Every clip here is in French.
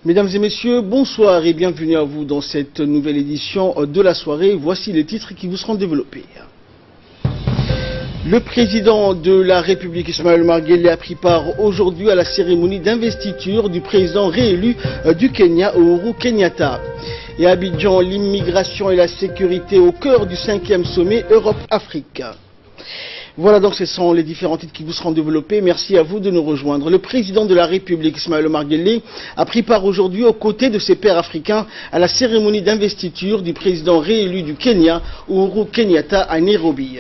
Mesdames et messieurs, bonsoir et bienvenue à vous dans cette nouvelle édition de la soirée. Voici les titres qui vous seront développés. Le président de la République, Ismaël Omar Guelleh, a pris part aujourd'hui à la cérémonie d'investiture du président réélu du Kenya, Uhuru Kenyatta. Et à Abidjan, l'immigration et la sécurité au cœur du 5e sommet Europe-Afrique. Voilà donc, ce sont les différents titres qui vous seront développés. Merci à vous de nous rejoindre. Le président de la République, Ismaël Omar Guelleh, a pris part aujourd'hui aux côtés de ses pairs africains à la cérémonie d'investiture du président réélu du Kenya, Uhuru Kenyatta, à Nairobi.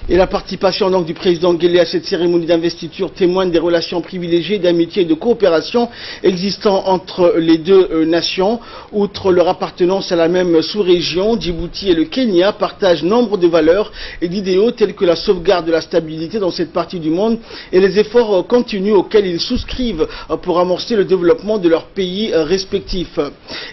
Et la participation donc du président Guelleh à cette cérémonie d'investiture témoigne des relations privilégiées d'amitié et de coopération existant entre les deux nations. Outre leur appartenance à la même sous-région, Djibouti et le Kenya partagent nombre de valeurs et d'idéaux tels que la sauvegarde de la stabilité dans cette partie du monde et les efforts continus auxquels ils souscrivent pour amorcer le développement de leurs pays respectifs.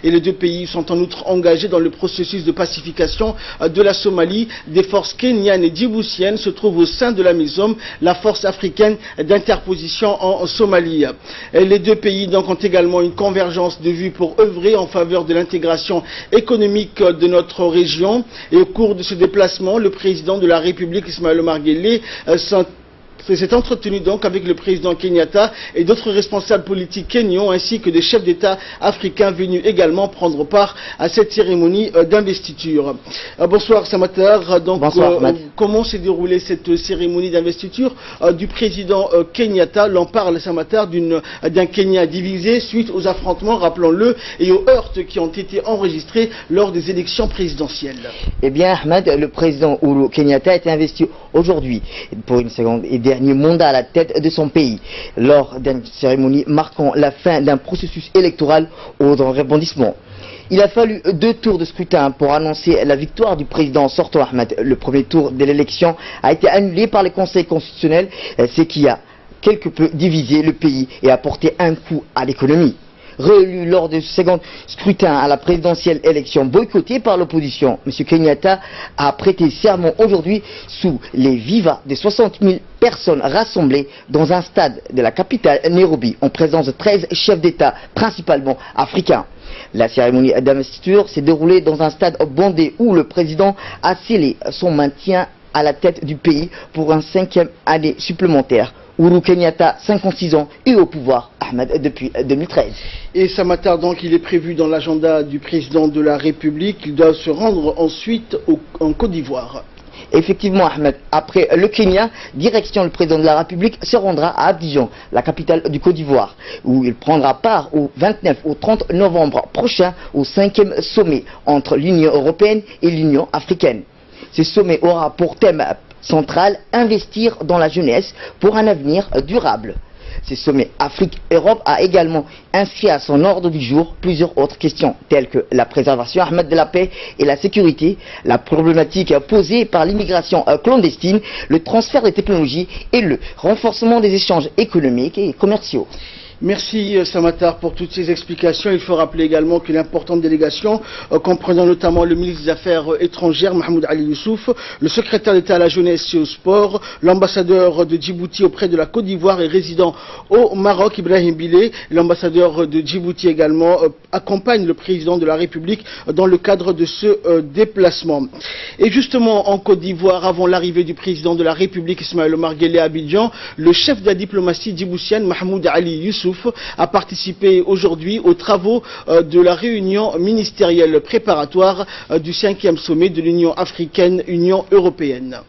Et les deux pays sont en outre engagés dans le processus de pacification de la Somalie. Des forces kenyanes et djiboutiennes se trouve au sein de la MISOM, la force africaine d'interposition en Somalie. Et les deux pays donc ont également une convergence de vues pour œuvrer en faveur de l'intégration économique de notre région. Et au cours de ce déplacement, le président de la République, Ismaël Omar Guelleh, s'est entretenu donc avec le président Kenyatta et d'autres responsables politiques kenyans ainsi que des chefs d'État africains venus également prendre part à cette cérémonie d'investiture. Bonsoir Samatar. Donc, bonsoir, comment s'est déroulée cette cérémonie d'investiture du président Kenyatta? L'on parle, Samatar, d'un Kenya divisé suite aux affrontements, rappelons-le, et aux heurts qui ont été enregistrés lors des élections présidentielles. Eh bien, Ahmed, le président Uhuru Kenyatta a été investi aujourd'hui pour une seconde et dernier mandat à la tête de son pays, lors d'une cérémonie marquant la fin d'un processus électoral au rebondissement. Il a fallu 2 tours de scrutin pour annoncer la victoire du président sortant Ahmed. Le premier tour de l'élection a été annulé par le Conseil constitutionnel, ce qui a quelque peu divisé le pays et a porté un coup à l'économie. Réélu lors du second scrutin à la présidentielle élection boycottée par l'opposition, M. Kenyatta a prêté serment aujourd'hui sous les vivas de 60 000 personnes rassemblées dans un stade de la capitale Nairobi en présence de 13 chefs d'État, principalement africains. La cérémonie d'investiture s'est déroulée dans un stade bondé où le président a scellé son maintien à la tête du pays pour une 5e année supplémentaire. Uhuru Kenyatta, 56 ans, est au pouvoir, Ahmed, depuis 2013. Et Samatar, donc, il est prévu dans l'agenda du président de la République. Il doit se rendre ensuite en Côte d'Ivoire. Effectivement, Ahmed, après le Kenya, direction le président de la République se rendra à Abidjan, la capitale du Côte d'Ivoire, où il prendra part au 29 au 30 novembre prochain au 5e sommet entre l'Union européenne et l'Union africaine. Ce sommet aura pour thème central investir dans la jeunesse pour un avenir durable. Ce sommet Afrique-Europe a également inscrit à son ordre du jour plusieurs autres questions telles que la préservation Ahmed de la paix et la sécurité, la problématique posée par l'immigration clandestine, le transfert des technologies et le renforcement des échanges économiques et commerciaux. Merci Samatar pour toutes ces explications. Il faut rappeler également qu'une importante délégation, comprenant notamment le ministre des Affaires étrangères, Mahmoud Ali Youssouf, le secrétaire d'État à la jeunesse et au sport, l'ambassadeur de Djibouti auprès de la Côte d'Ivoire et résident au Maroc, Ibrahim Bilé, l'ambassadeur de Djibouti également, accompagne le président de la République dans le cadre de ce déplacement. Et justement, en Côte d'Ivoire, avant l'arrivée du président de la République, Ismaël Omar Guelleh à Abidjan, le chef de la diplomatie djiboutienne, Mahmoud Ali Youssouf, a participé aujourd'hui aux travaux de la réunion ministérielle préparatoire du 5e sommet de l'Union africaine-Union européenne.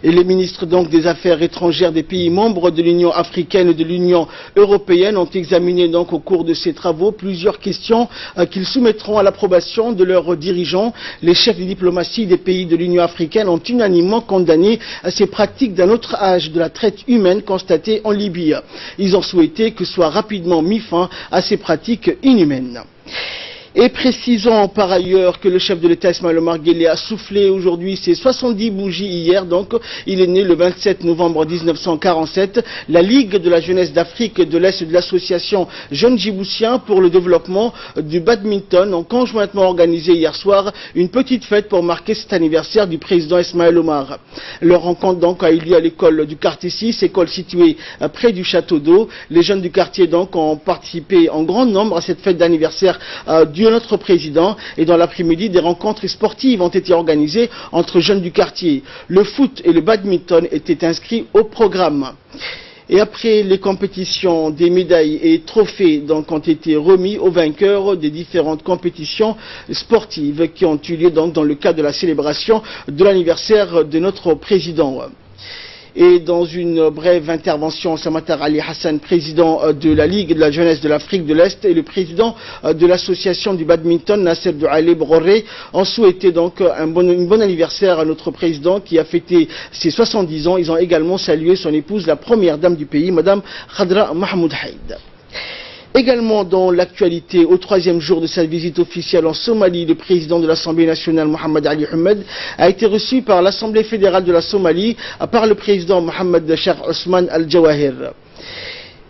Et les ministres donc des Affaires étrangères des pays membres de l'Union africaine et de l'Union européenne ont examiné donc au cours de ces travaux plusieurs questions qu'ils soumettront à l'approbation de leurs dirigeants. Les chefs de diplomatie des pays de l'Union africaine ont unanimement condamné ces pratiques d'un autre âge de la traite humaine constatée en Libye. Ils ont souhaité que soit rapidement mis fin à ces pratiques inhumaines. Et précisons par ailleurs que le chef de l'État Ismaël Omar Guelleh a soufflé aujourd'hui ses 70 bougies hier. Donc il est né le 27 novembre 1947. La Ligue de la jeunesse d'Afrique de l'Est de l'association Jeunes Djiboutiens pour le développement du badminton ont conjointement organisé hier soir une petite fête pour marquer cet anniversaire du président Ismaël Omar. Leur rencontre donc a eu lieu à l'école du quartier 6, école située près du château d'eau. Les jeunes du quartier donc ont participé en grand nombre à cette fête d'anniversaire de notre président, et dans l'après-midi, des rencontres sportives ont été organisées entre jeunes du quartier. Le foot et le badminton étaient inscrits au programme. Et après les compétitions, des médailles et trophées donc ont été remis aux vainqueurs des différentes compétitions sportives qui ont eu lieu donc dans le cadre de la célébration de l'anniversaire de notre président. Et dans une brève intervention, Samatar Ali Hassan, président de la Ligue de la jeunesse de l'Afrique de l'Est, et le président de l'association du badminton, Nasser Doualé Broré, ont souhaité donc un bon anniversaire à notre président qui a fêté ses 70 ans. Ils ont également salué son épouse, la première dame du pays, Madame Khadra Mahmoud Haïd. Également dans l'actualité, au troisième jour de sa visite officielle en Somalie, le président de l'Assemblée nationale, Mohamed Ali Ahmed, a été reçu par l'Assemblée fédérale de la Somalie par le président Mohamed Cheikh Ousmane Al-Jawahir.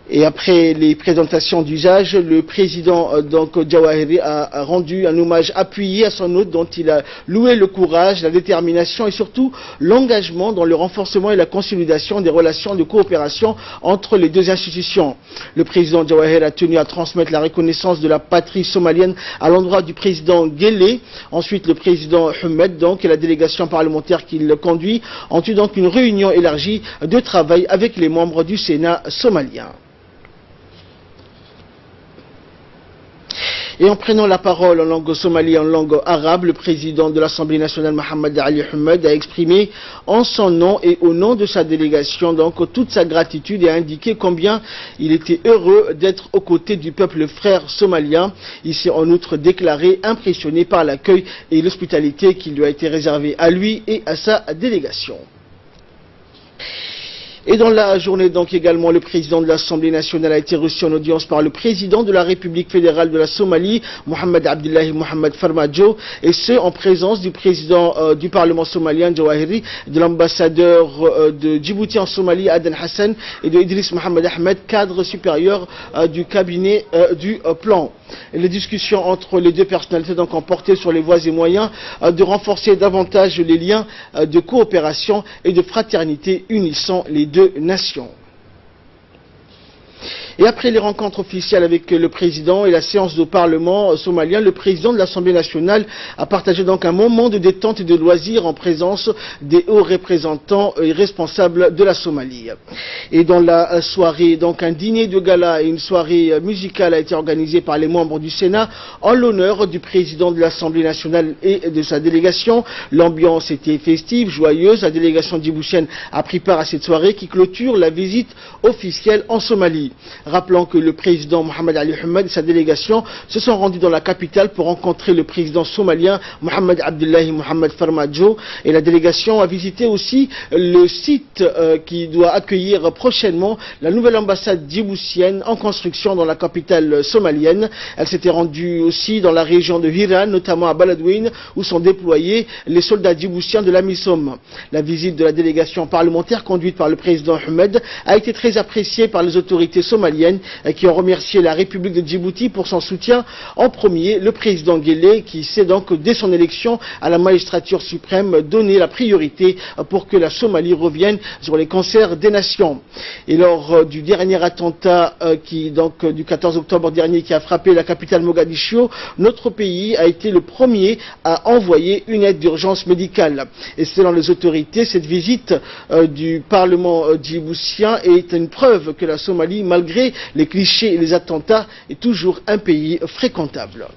Et après les présentations d'usage, le président donc Jawahiri a rendu un hommage appuyé à son hôte, dont il a loué le courage, la détermination et surtout l'engagement dans le renforcement et la consolidation des relations de coopération entre les deux institutions. Le président Jawahiri a tenu à transmettre la reconnaissance de la patrie somalienne à l'endroit du président Guelleh. Ensuite, le président Ahmed donc et la délégation parlementaire qu'il conduit ont eu donc une réunion élargie de travail avec les membres du Sénat somalien. Et en prenant la parole en langue somalie et en langue arabe, le président de l'Assemblée nationale, Mohamed Ali Ahmed, a exprimé en son nom et au nom de sa délégation donc toute sa gratitude et a indiqué combien il était heureux d'être aux côtés du peuple frère somalien. Il s'est en outre déclaré impressionné par l'accueil et l'hospitalité qui lui a été réservée à lui et à sa délégation. Et dans la journée donc également, le président de l'Assemblée nationale a été reçu en audience par le président de la République fédérale de la Somalie, Mohamed Abdullahi Mohamed Farmajo, et ce en présence du président du Parlement somalien, Jawahiri, de l'ambassadeur de Djibouti en Somalie, Aden Hassan, et de Idriss Mohamed Ahmed, cadre supérieur du cabinet du plan. Et les discussions entre les deux personnalités donc ont porté sur les voies et moyens de renforcer davantage les liens de coopération et de fraternité unissant les deux nations. Et après les rencontres officielles avec le président et la séance du Parlement somalien, le président de l'Assemblée nationale a partagé donc un moment de détente et de loisirs en présence des hauts représentants et responsables de la Somalie. Et dans la soirée, donc un dîner de gala et une soirée musicale a été organisée par les membres du Sénat en l'honneur du président de l'Assemblée nationale et de sa délégation. L'ambiance était festive, joyeuse. La délégation djiboutienne a pris part à cette soirée qui clôture la visite officielle en Somalie. Rappelant que le président Mohamed Ali Ahmed et sa délégation se sont rendus dans la capitale pour rencontrer le président somalien Mohamed Abdullahi Mohamed Farmajo, et la délégation a visité aussi le site qui doit accueillir prochainement la nouvelle ambassade djiboutienne en construction dans la capitale somalienne. Elle s'était rendue aussi dans la région de Hiran, notamment à Baladweyne, où sont déployés les soldats djiboutiens de l'AMISOM. La visite de la délégation parlementaire conduite par le président Ahmed a été très appréciée par les autorités somaliennes qui ont remercié la République de Djibouti pour son soutien. En premier, le président Guelleh qui s'est donc, dès son élection à la magistrature suprême, donné la priorité pour que la Somalie revienne sur les concerts des nations. Et lors du dernier attentat du 14 octobre dernier qui a frappé la capitale Mogadiscio, notre pays a été le premier à envoyer une aide d'urgence médicale. Et selon les autorités, cette visite du Parlement djiboutien est une preuve que la Somalie, malgré les clichés et les attentats, est toujours un pays fréquentable.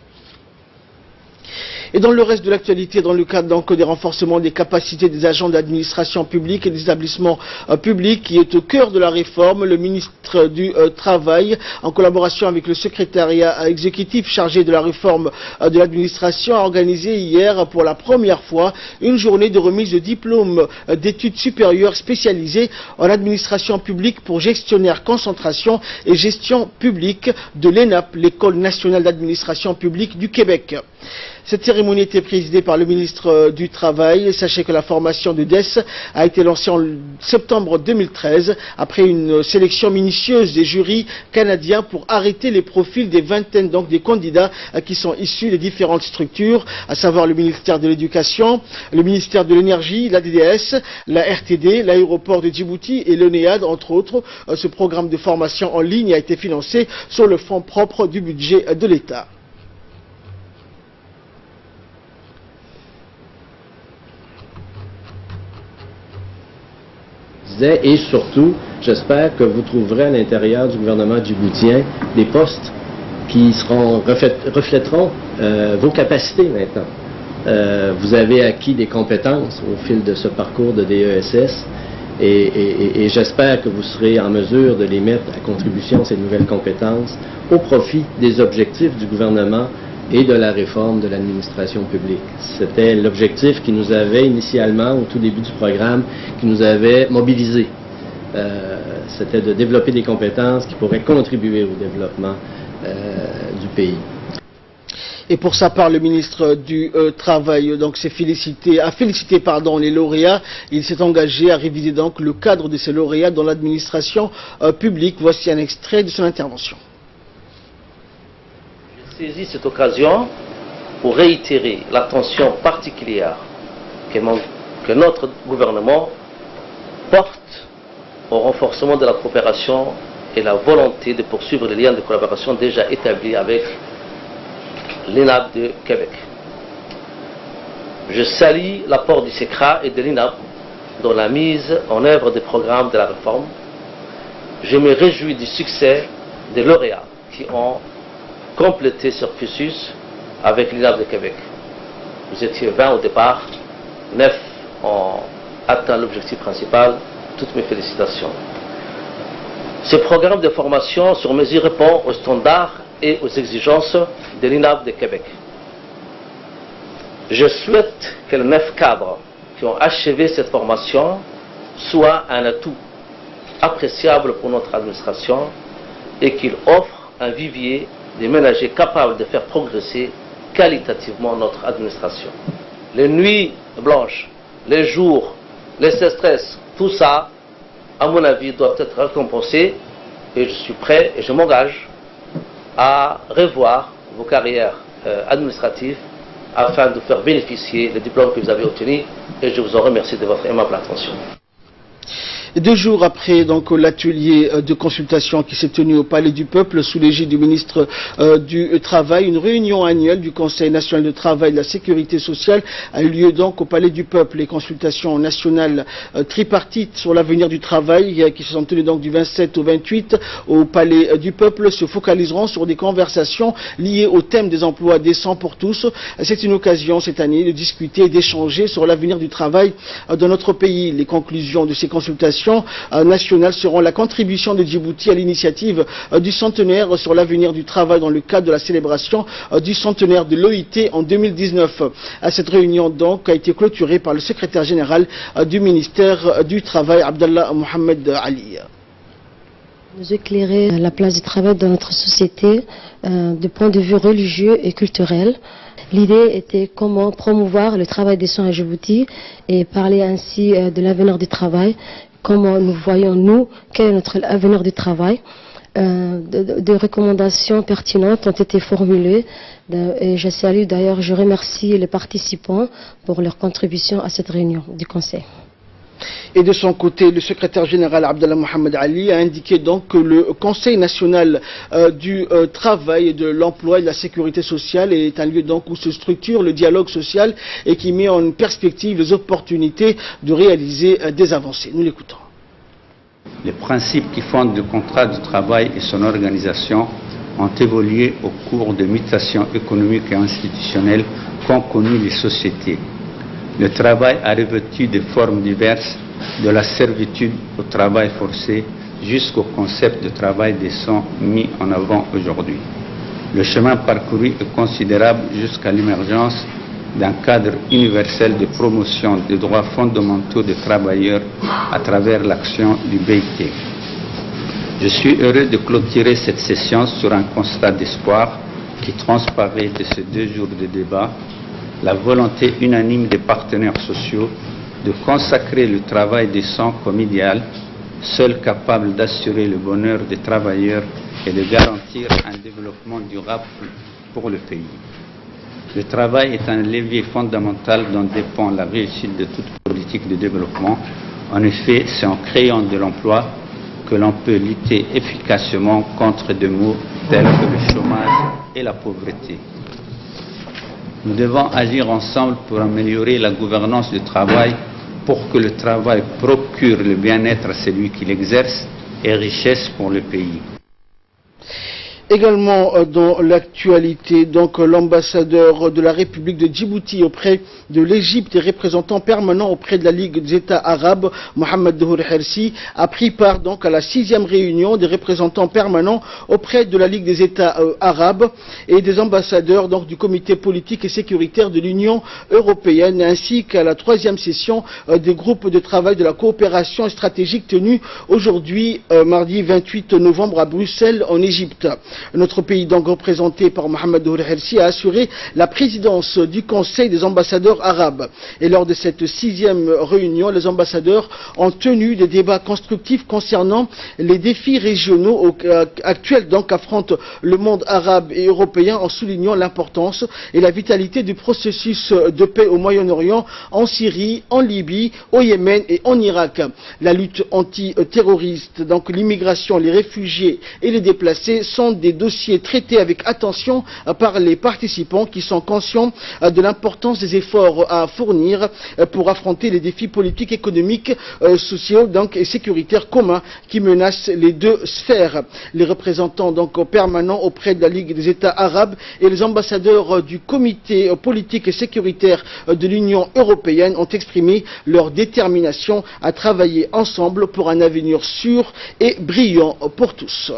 Et dans le reste de l'actualité, dans le cadre donc des renforcements des capacités des agents d'administration publique et des établissements publics qui est au cœur de la réforme, le ministre du Travail, en collaboration avec le secrétariat exécutif chargé de la réforme de l'administration, a organisé hier pour la première fois une journée de remise de diplômes d'études supérieures spécialisées en administration publique pour gestionnaires concentration et gestion publique de l'ENAP, l'École nationale d'administration publique du Québec. Cette cérémonie était présidée par le ministre du Travail. Sachez que la formation de DES a été lancée en septembre 2013 après une sélection minutieuse des jurys canadiens pour arrêter les profils des vingtaines donc des candidats qui sont issus des différentes structures, à savoir le ministère de l'Éducation, le ministère de l'Énergie, la DDS, la RTD, l'aéroport de Djibouti et l'ONEAD, entre autres. Ce programme de formation en ligne a été financé sur le fonds propre du budget de l'État. Et surtout, j'espère que vous trouverez à l'intérieur du gouvernement djiboutien des postes qui reflèteront vos capacités maintenant. Vous avez acquis des compétences au fil de ce parcours de DESS et j'espère que vous serez en mesure de les mettre à contribution, ces nouvelles compétences, au profit des objectifs du gouvernement et de la réforme de l'administration publique. C'était l'objectif qui nous avait initialement, au tout début du programme, qui nous avait mobilisés. C'était de développer des compétences qui pourraient contribuer au développement du pays. Et pour sa part, le ministre du Travail donc, a félicité les lauréats. Il s'est engagé à réviser donc le cadre de ces lauréats dans l'administration publique. Voici un extrait de son intervention. J'ai saisi cette occasion pour réitérer l'attention particulière que notre gouvernement porte au renforcement de la coopération et la volonté de poursuivre les liens de collaboration déjà établis avec l'ENAP de Québec. Je salue l'apport du SECRA et de l'ENAP dans la mise en œuvre des programmes de la réforme. Je me réjouis du succès des lauréats qui ont complété ce cursus avec l'INAP de Québec. Vous étiez 20 au départ, 9 ont atteint l'objectif principal. Toutes mes félicitations. Ce programme de formation sur mesure répond aux standards et aux exigences de l'INAP de Québec. Je souhaite que les 9 cadres qui ont achevé cette formation soient un atout appréciable pour notre administration et qu'ils offrent un vivier des ménagers capables de faire progresser qualitativement notre administration. Les nuits blanches, les jours, les stress, tout ça, à mon avis, doit être récompensé et je suis prêt et je m'engage à revoir vos carrières administratives afin de faire bénéficier les diplômes que vous avez obtenus et je vous en remercie de votre aimable attention. 2 jours après donc l'atelier de consultation qui s'est tenu au Palais du Peuple sous l'égide du ministre du Travail, une réunion annuelle du Conseil national de travail et de la sécurité sociale a eu lieu donc au Palais du Peuple. Les consultations nationales tripartites sur l'avenir du travail qui se sont tenues donc du 27 au 28 au Palais du Peuple se focaliseront sur des conversations liées au thème des emplois décents pour tous. C'est une occasion cette année de discuter et d'échanger sur l'avenir du travail dans notre pays. Les conclusions de ces consultations nationales seront la contribution de Djibouti à l'initiative du centenaire sur l'avenir du travail dans le cadre de la célébration du centenaire de l'OIT en 2019. Cette réunion donc a été clôturée par le secrétaire général du ministère du Travail, Abdallah Mohamed Ali. Nous éclairer la place du travail dans notre société du point de vue religieux et culturel. L'idée était comment promouvoir le travail des soins à Djibouti et parler ainsi de l'avenir du travail. Comment nous voyons, nous, quel est notre avenir du travail. Des recommandations pertinentes ont été formulées et je salue d'ailleurs, je remercie les participants pour leur contribution à cette réunion du Conseil. Et de son côté, le secrétaire général Abdallah Mohamed Ali a indiqué donc que le Conseil national du travail et de l'emploi et de la sécurité sociale est un lieu donc où se structure le dialogue social et qui met en perspective les opportunités de réaliser des avancées. Nous l'écoutons. Les principes qui fondent le contrat de travail et son organisation ont évolué au cours des mutations économiques et institutionnelles qu'ont connues les sociétés. Le travail a revêtu des formes diverses, de la servitude au travail forcé jusqu'au concept de travail décent mis en avant aujourd'hui. Le chemin parcouru est considérable jusqu'à l'émergence d'un cadre universel de promotion des droits fondamentaux des travailleurs à travers l'action du BIT. Je suis heureux de clôturer cette session sur un constat d'espoir qui transparaît de ces 2 jours de débat, la volonté unanime des partenaires sociaux de consacrer le travail décent comme idéal, seul capable d'assurer le bonheur des travailleurs et de garantir un développement durable pour le pays. Le travail est un levier fondamental dont dépend la réussite de toute politique de développement. En effet, c'est en créant de l'emploi que l'on peut lutter efficacement contre des maux tels que le chômage et la pauvreté. Nous devons agir ensemble pour améliorer la gouvernance du travail, pour que le travail procure le bien-être à celui qui l'exerce et richesse pour le pays. Également dans l'actualité, donc l'ambassadeur de la République de Djibouti auprès de l'Égypte et représentant permanent auprès de la Ligue des États arabes, Mohamed Dahour Hersi, a pris part donc à la 6e réunion des représentants permanents auprès de la Ligue des États arabes et des ambassadeurs donc du comité politique et sécuritaire de l'Union européenne, ainsi qu'à la 3e session des groupes de travail de la coopération stratégique tenue aujourd'hui mardi 28 novembre à Bruxelles en Égypte. Notre pays, donc représenté par Mohamed Dahour Hersi, a assuré la présidence du Conseil des ambassadeurs arabes. Et lors de cette 6e réunion, les ambassadeurs ont tenu des débats constructifs concernant les défis régionaux actuels qu'affronte le monde arabe et européen, en soulignant l'importance et la vitalité du processus de paix au Moyen-Orient, en Syrie, en Libye, au Yémen et en Irak. La lutte antiterroriste, donc l'immigration, les réfugiés et les déplacés sont des dossiers traités avec attention par les participants qui sont conscients de l'importance des efforts à fournir pour affronter les défis politiques, économiques, sociaux et sécuritaires communs qui menacent les 2 sphères. Les représentants donc permanents auprès de la Ligue des États arabes et les ambassadeurs du comité politique et sécuritaire de l'Union européenne ont exprimé leur détermination à travailler ensemble pour un avenir sûr et brillant pour tous.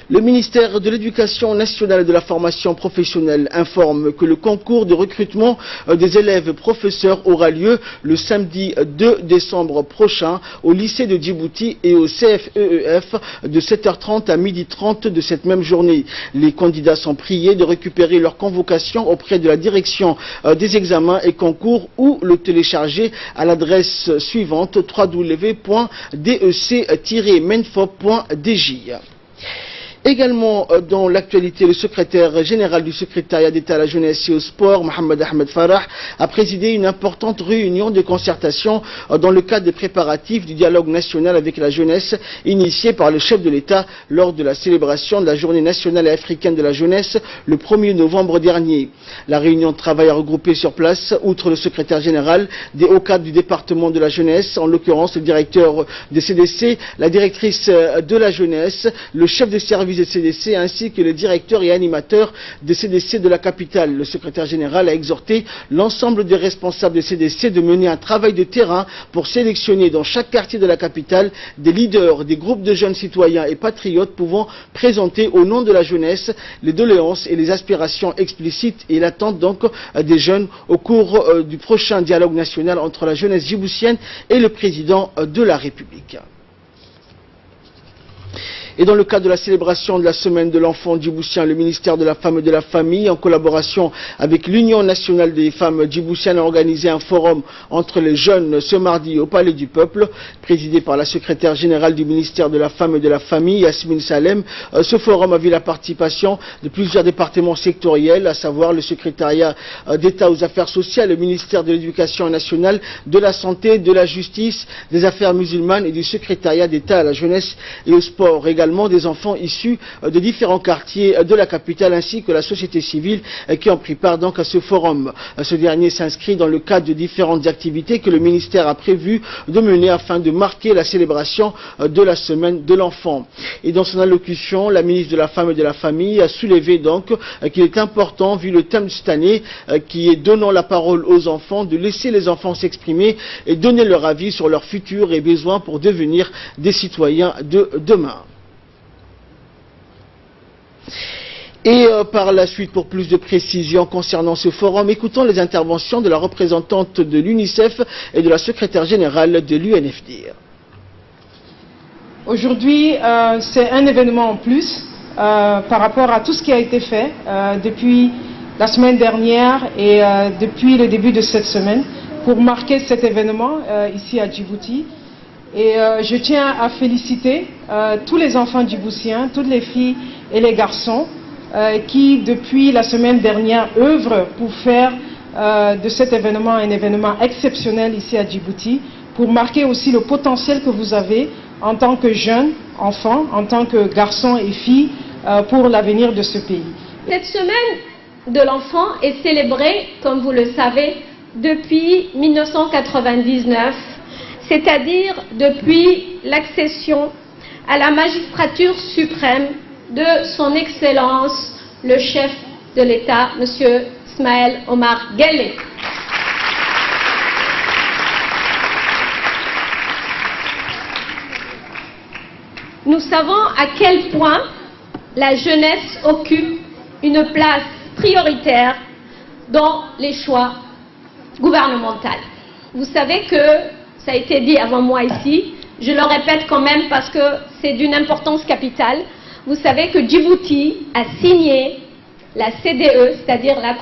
Le ministère de l'Éducation nationale et de la formation professionnelle informe que le concours de recrutement des élèves professeurs aura lieu le samedi 2 décembre prochain au lycée de Djibouti et au CFEEF de 7h30 à 12h30 de cette même journée. Les candidats sont priés de récupérer leur convocation auprès de la direction des examens et concours ou le télécharger à l'adresse suivante www.dec-menfop.dj. Également dans l'actualité, le secrétaire général du secrétariat d'État à la jeunesse et au sport, Mohamed Ahmed Farah, a présidé une importante réunion de concertation dans le cadre des préparatifs du dialogue national avec la jeunesse initié par le chef de l'État lors de la célébration de la journée nationale et africaine de la jeunesse le 1er novembre dernier. La réunion de travail a regroupé sur place, outre le secrétaire général, des hauts cadres du département de la jeunesse, en l'occurrence le directeur des CDC, la directrice de la jeunesse, le chef de service des CDC ainsi que les directeurs et animateurs des CDC de la capitale. Le secrétaire général a exhorté l'ensemble des responsables des CDC de mener un travail de terrain pour sélectionner dans chaque quartier de la capitale des leaders, des groupes de jeunes citoyens et patriotes pouvant présenter au nom de la jeunesse les doléances et les aspirations explicites et l'attente donc des jeunes au cours du prochain dialogue national entre la jeunesse djiboutienne et le président de la République. Et dans le cadre de la célébration de la semaine de l'enfant djiboutien, le ministère de la Femme et de la Famille, en collaboration avec l'Union nationale des femmes djiboutiennes, a organisé un forum entre les jeunes ce mardi au Palais du Peuple, présidé par la secrétaire générale du ministère de la Femme et de la Famille, Yasmine Salem. Ce forum a vu la participation de plusieurs départements sectoriels, à savoir le secrétariat d'État aux affaires sociales, le ministère de l'Éducation nationale, de la Santé, de la Justice, des Affaires musulmanes et du secrétariat d'État à la jeunesse et au sport également. également des enfants issus de différents quartiers de la capitale ainsi que la société civile qui ont pris part donc à ce forum. Ce dernier s'inscrit dans le cadre de différentes activités que le ministère a prévu de mener afin de marquer la célébration de la semaine de l'enfant. Et dans son allocution, la ministre de la Femme et de la Famille a soulevé donc qu'il est important, vu le thème de cette année, qui est donnant la parole aux enfants, de laisser les enfants s'exprimer et donner leur avis sur leur futur et besoins pour devenir des citoyens de demain. Et par la suite, pour plus de précisions concernant ce forum, écoutons les interventions de la représentante de l'UNICEF et de la secrétaire générale de l'UNFD. Aujourd'hui, c'est un événement en plus par rapport à tout ce qui a été fait depuis la semaine dernière et depuis le début de cette semaine pour marquer cet événement ici à Djibouti. Et je tiens à féliciter tous les enfants djiboutiens, toutes les filles et les garçons qui, depuis la semaine dernière, œuvrent pour faire de cet événement un événement exceptionnel ici à Djibouti, pour marquer aussi le potentiel que vous avez en tant que jeunes enfants, en tant que garçons et filles, pour l'avenir de ce pays. Cette semaine de l'enfant est célébrée, comme vous le savez, depuis 1999, c'est-à-dire depuis l'accession à la magistrature suprême de son Excellence, le chef de l'État, M. Ismaël Omar Guelleh. Nous savons à quel point la jeunesse occupe une place prioritaire dans les choix gouvernementaux. Vous savez que, ça a été dit avant moi ici, je le répète quand même parce que c'est d'une importance capitale, vous savez que Djibouti a signé la CDE, c'est-à-dire la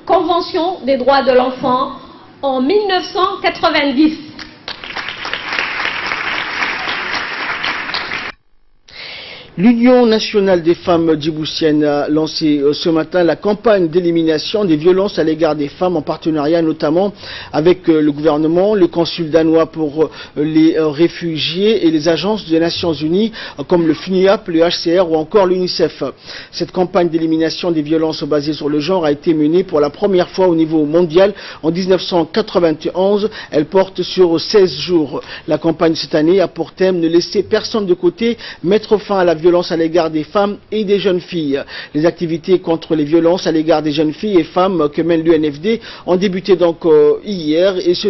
Convention des droits de l'enfant, en 1990. L'Union nationale des femmes djiboutiennes a lancé ce matin la campagne d'élimination des violences à l'égard des femmes en partenariat notamment avec le gouvernement, le consul danois pour les réfugiés et les agences des Nations Unies comme le FNUAP, le HCR ou encore l'UNICEF. Cette campagne d'élimination des violences basées sur le genre a été menée pour la première fois au niveau mondial en 1991. Elle porte sur 16 jours. La campagne cette année a pour thème ne laisser personne de côté, mettre fin à la violence à l'égard des femmes et des jeunes filles. Les activités contre les violences à l'égard des jeunes filles et femmes que mène l'UNFD ont débuté donc hier et se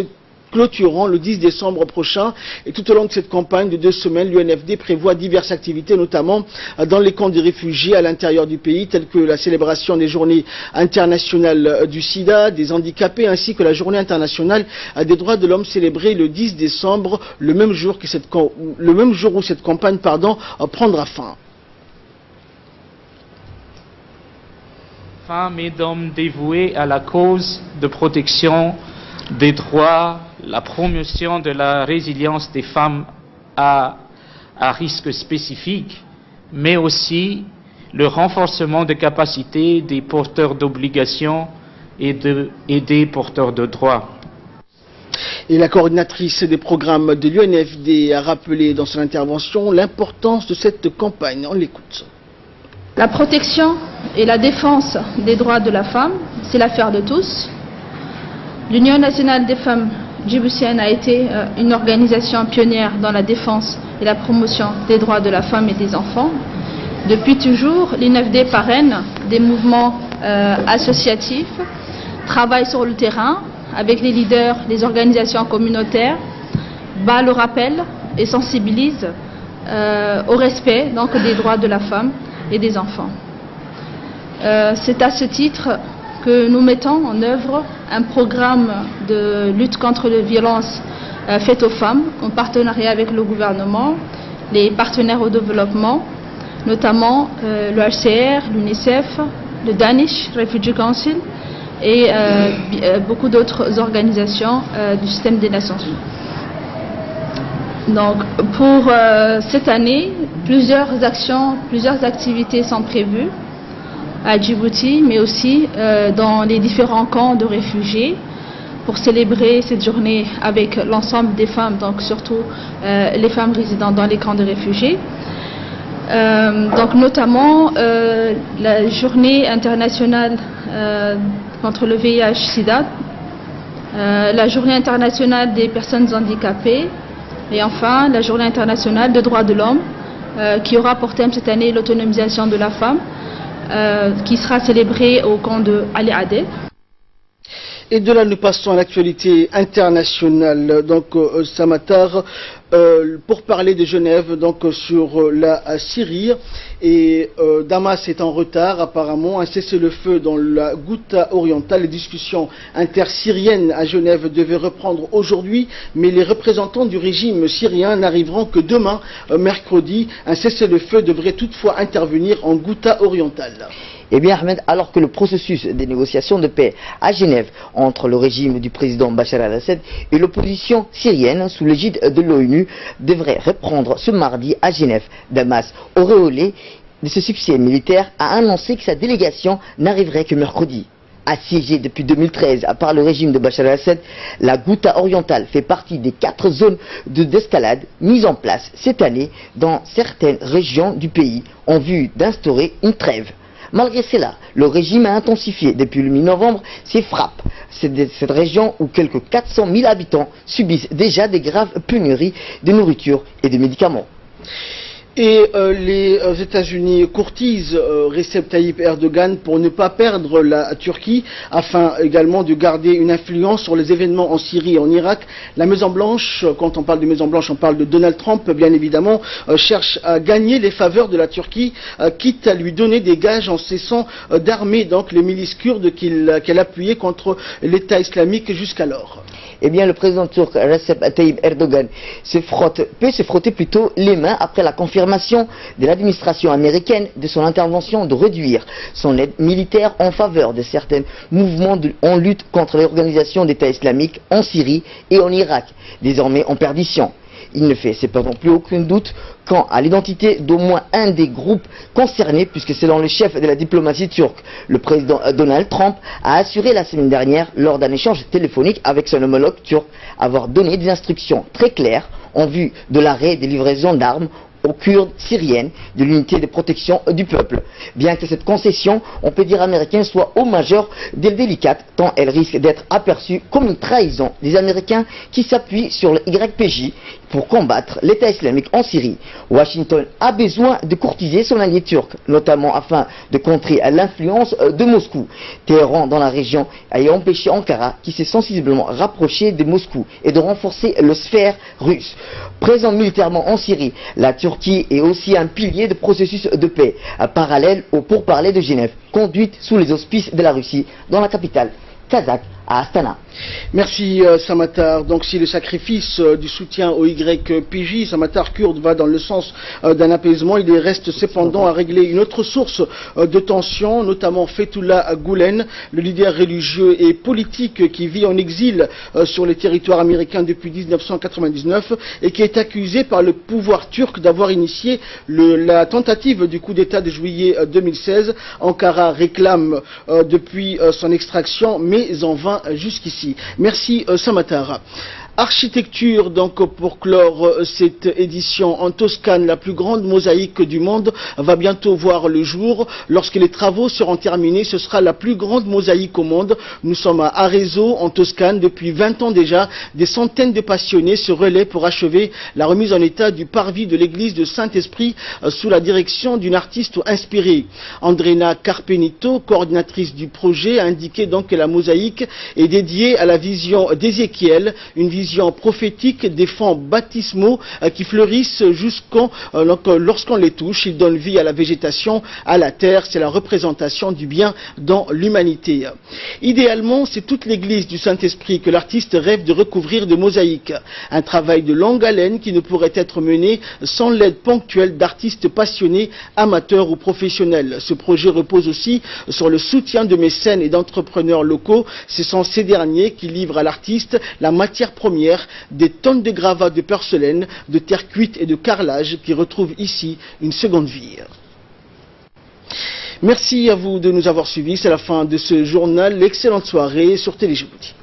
clôturant le 10 décembre prochain. Et tout au long de cette campagne de 2 semaines, l'UNFD prévoit diverses activités, notamment dans les camps des réfugiés à l'intérieur du pays, telles que la célébration des journées internationales du sida, des handicapés, ainsi que la journée internationale des droits de l'homme célébrée le 10 décembre, le même jour où cette campagne prendra fin. Femmes et d'hommes dévoués à la cause de protection des droits, la promotion de la résilience des femmes à risque spécifique, mais aussi le renforcement des capacités des porteurs d'obligations et des porteurs de droits. Et la coordinatrice des programmes de l'UNFD a rappelé dans son intervention l'importance de cette campagne. On l'écoute. La protection et la défense des droits de la femme, c'est l'affaire de tous. L'Union nationale des femmes djiboutiennes a été une organisation pionnière dans la défense et la promotion des droits de la femme et des enfants. Depuis toujours, l'UNFD parraine des mouvements associatifs, travaille sur le terrain avec les leaders, les organisations communautaires, bat le rappel et sensibilise au respect donc, des droits de la femme et des enfants. C'est à ce titre que nous mettons en œuvre un programme de lutte contre les violences faites aux femmes en partenariat avec le gouvernement, les partenaires au développement, notamment le HCR, l'UNICEF, le Danish Refugee Council et beaucoup d'autres organisations du système des Nations Unies. Donc, pour cette année, plusieurs actions, plusieurs activités sont prévues à Djibouti, mais aussi dans les différents camps de réfugiés pour célébrer cette journée avec l'ensemble des femmes, donc surtout les femmes résidant dans les camps de réfugiés. Donc notamment la journée internationale contre le VIH-Sida, la journée internationale des personnes handicapées et enfin la journée internationale des droits de l'homme qui aura pour thème cette année l'autonomisation de la femme qui sera célébrée au camp de Ali Adé. Et de là, nous passons à l'actualité internationale. Donc, Samatar, pour parler de Genève, donc sur la Syrie. Et Damas est en retard, apparemment. Un cessez-le-feu dans la Ghouta orientale. Les discussions intersyriennes à Genève devaient reprendre aujourd'hui, mais les représentants du régime syrien n'arriveront que demain, mercredi. Un cessez-le-feu devrait toutefois intervenir en Ghouta orientale. Eh bien, Ahmed, alors que le processus des négociations de paix à Genève entre le régime du président Bachar al-Assad et l'opposition syrienne sous l'égide de l'ONU devrait reprendre ce mardi à Genève, Damas, auréolé de ce succès militaire, a annoncé que sa délégation n'arriverait que mercredi. Assiégée depuis 2013 par le régime de Bachar al-Assad, la Ghouta orientale fait partie des 4 zones d'escalade mises en place cette année dans certaines régions du pays en vue d'instaurer une trêve. Malgré cela, le régime a intensifié depuis le mi-novembre ses frappes. C'est cette région où quelques 400 000 habitants subissent déjà des graves pénuries de nourriture et de médicaments. Et les États-Unis courtisent Recep Tayyip Erdogan pour ne pas perdre la Turquie, afin également de garder une influence sur les événements en Syrie et en Irak. La Maison-Blanche, quand on parle de Maison-Blanche, on parle de Donald Trump, bien évidemment, cherche à gagner les faveurs de la Turquie, quitte à lui donner des gages en cessant d'armer donc les milices kurdes qu'elle appuyait contre l'État islamique jusqu'alors. Eh bien, le président turc Recep Tayyip Erdogan peut se frotter plutôt les mains après la confirmation de l'administration américaine de son intervention de réduire son aide militaire en faveur de certains mouvements en lutte contre l'organisation d'État islamique en Syrie et en Irak, désormais en perdition. Il ne fait cependant plus aucun doute quant à l'identité d'au moins un des groupes concernés, puisque selon le chef de la diplomatie turque, le président Donald Trump a assuré la semaine dernière, lors d'un échange téléphonique avec son homologue turc, avoir donné des instructions très claires en vue de l'arrêt des livraisons d'armes aux Kurdes syriennes de l'unité de protection du peuple. Bien que cette concession, on peut dire américaine, soit au majeur délicate, tant elle risque d'être aperçue comme une trahison des Américains qui s'appuient sur le YPJ pour combattre l'État islamique en Syrie. Washington a besoin de courtiser son allié turc, notamment afin de contrer l'influence de Moscou. Téhéran dans la région a empêché Ankara, qui s'est sensiblement rapproché de Moscou, et de renforcer le sphère russe. Présent militairement en Syrie, la Turquie est aussi un pilier de processus de paix, parallèle aux pourparlers de Genève, conduite sous les auspices de la Russie, dans la capitale kazakh, à Astana. Merci Samatar. Donc si le sacrifice du soutien au YPJ, Samatar kurde, va dans le sens d'un apaisement, il reste cependant à régler une autre source de tension, notamment Fethullah Gülen, le leader religieux et politique qui vit en exil sur les territoires américains depuis 1999 et qui est accusé par le pouvoir turc d'avoir initié la tentative du coup d'État de juillet 2016. Ankara réclame depuis son extraction, mais en vain jusqu'ici. Merci Samatar. Architecture, donc, pour clore cette édition en Toscane, la plus grande mosaïque du monde va bientôt voir le jour. Lorsque les travaux seront terminés, ce sera la plus grande mosaïque au monde. Nous sommes à Arezzo, en Toscane, depuis 20 ans déjà. Des centaines de passionnés se relaient pour achever la remise en état du parvis de l'église de Saint-Esprit sous la direction d'une artiste inspirée. Andrena Carpenito, coordinatrice du projet, a indiqué donc que la mosaïque est dédiée à la vision d'Ézéchiel, une vision prophétique des fonds baptismaux qui fleurissent lorsqu'on les touche. Ils donnent vie à la végétation, à la terre. C'est la représentation du bien dans l'humanité. Idéalement, c'est toute l'église du Saint-Esprit que l'artiste rêve de recouvrir de mosaïques. Un travail de longue haleine qui ne pourrait être mené sans l'aide ponctuelle d'artistes passionnés, amateurs ou professionnels. Ce projet repose aussi sur le soutien de mécènes et d'entrepreneurs locaux. Ce sont ces derniers qui livrent à l'artiste la matière première, des tonnes de gravats de porcelaine, de terre cuite et de carrelage qui retrouvent ici une seconde vie. Merci à vous de nous avoir suivis. C'est la fin de ce journal. Excellente soirée sur Télé Djibouti.